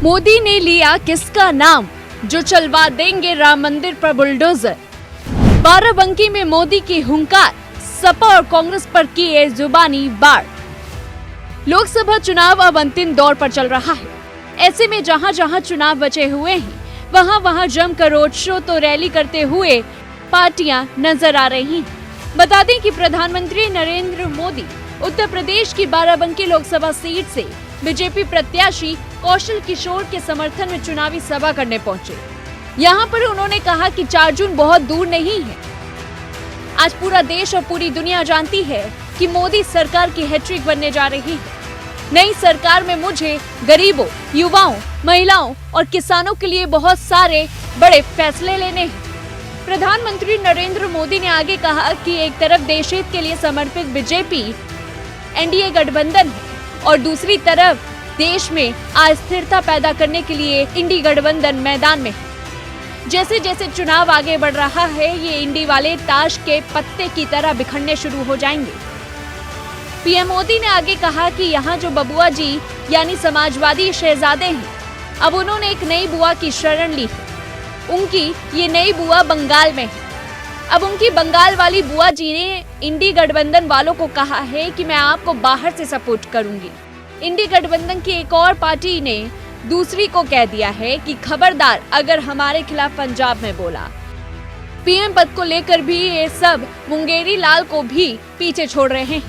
मोदी ने लिया किसका नाम जो चलवा देंगे राम मंदिर पर बुलडोजर। बाराबंकी में मोदी की हुंकार, सपा और कांग्रेस पर किए जुबानी वार। लोकसभा चुनाव अब अंतिम दौर पर चल रहा है। ऐसे में जहां जहां चुनाव बचे हुए हैं वहां वहां जमकर रोड शो तो रैली करते हुए पार्टियां नजर आ रही हैं। बता दें कि प्रधानमंत्री नरेंद्र मोदी उत्तर प्रदेश की बाराबंकी लोकसभा सीट से बीजेपी प्रत्याशी कौशल किशोर के समर्थन में चुनावी सभा करने पहुंचे। यहां पर उन्होंने कहा कि 4 जून बहुत दूर नहीं है। आज पूरा देश और पूरी दुनिया जानती है कि मोदी सरकार की हैट्रिक बनने जा रही है। नई सरकार में मुझे गरीबों, युवाओं, महिलाओं और किसानों के लिए बहुत सारे बड़े फैसले लेने हैं। प्रधानमंत्री नरेंद्र मोदी ने आगे कहा कि एक तरफ देश हित के लिए समर्पित बीजेपी एनडीए गठबंधन है और दूसरी तरफ देश में अस्थिरता पैदा करने के लिए इंडी गठबंधन मैदान में है। जैसे जैसे चुनाव आगे बढ़ रहा है ये इंडी वाले ताश के पत्ते की तरह बिखरने शुरू हो जाएंगे। पीएम मोदी ने आगे कहा कि यहाँ जो बबुआ जी यानी समाजवादी शहजादे हैं, अब उन्होंने एक नई बुआ की शरण ली है। उनकी ये नई बुआ बंगाल में है। अब उनकी बंगाल वाली बुआ जी ने इंडी गठबंधन वालों को कहा है कि मैं आपको बाहर से सपोर्ट करूंगी। इंडी गठबंधन की एक और पार्टी ने दूसरी को कह दिया है कि खबरदार अगर हमारे खिलाफ पंजाब में बोला। पीएम पद को लेकर भी ये सब मुंगेरी लाल को भी पीछे छोड़ रहे हैं।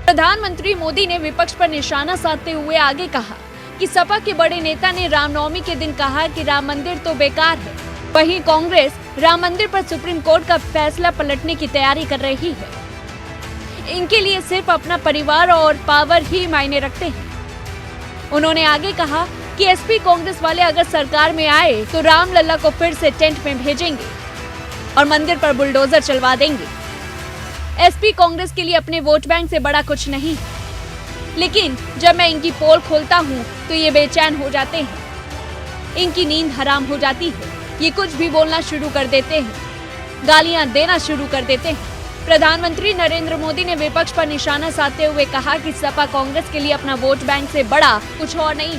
प्रधानमंत्री मोदी ने विपक्ष पर निशाना साधते हुए आगे कहा कि सपा के बड़े नेता ने रामनवमी के दिन कहा कि राम मंदिर तो बेकार है। वहीं कांग्रेस राम मंदिर पर सुप्रीम कोर्ट का फैसला पलटने की तैयारी कर रही है। इनके लिए सिर्फ अपना परिवार और पावर ही मायने रखते हैं। उन्होंने आगे कहा कि एसपी कांग्रेस वाले अगर सरकार में आए तो राम लल्ला को फिर से टेंट में भेजेंगे और मंदिर पर बुलडोजर चलवा देंगे। एसपी कांग्रेस के लिए अपने वोट बैंक से बड़ा कुछ नहीं, लेकिन जब मैं इनकी पोल खोलता हूँ तो ये बेचैन हो जाते हैं। इनकी नींद हराम हो जाती है। ये कुछ भी बोलना शुरू कर देते हैं, गालियां देना शुरू कर देते हैं। प्रधानमंत्री नरेंद्र मोदी ने विपक्ष पर निशाना साधते हुए कहा कि सपा कांग्रेस के लिए अपना वोट बैंक से बड़ा कुछ और नहीं।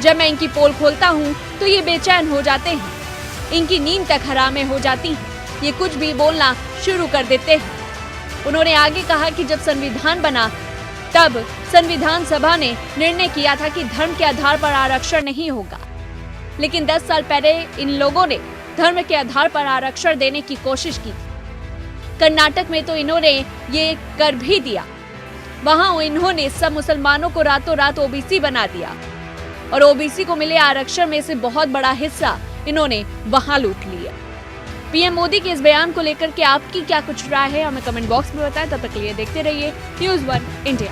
जब मैं इनकी पोल खोलता हूँ तो ये बेचैन हो जाते हैं। इनकी नींद तक हरामे हो जाती है। ये कुछ भी बोलना शुरू कर देते हैं। उन्होंने आगे कहा कि जब संविधान बना तब संविधान सभा ने निर्णय किया था कि धर्म के आधार पर आरक्षण नहीं होगा, लेकिन 10 साल पहले इन लोगों ने धर्म के आधार पर आरक्षण देने की कोशिश की। कर्नाटक में तो इन्होंने ये कर भी दिया। वहां इन्होंने सब मुसलमानों को रातों रात ओबीसी बना दिया और ओबीसी को मिले आरक्षण में से बहुत बड़ा हिस्सा इन्होंने वहां लूट लिया। पीएम मोदी के इस बयान को लेकर के आपकी क्या कुछ राय है, हमें कमेंट बॉक्स में बताएं। तब तक के लिए देखते रहिए News One India।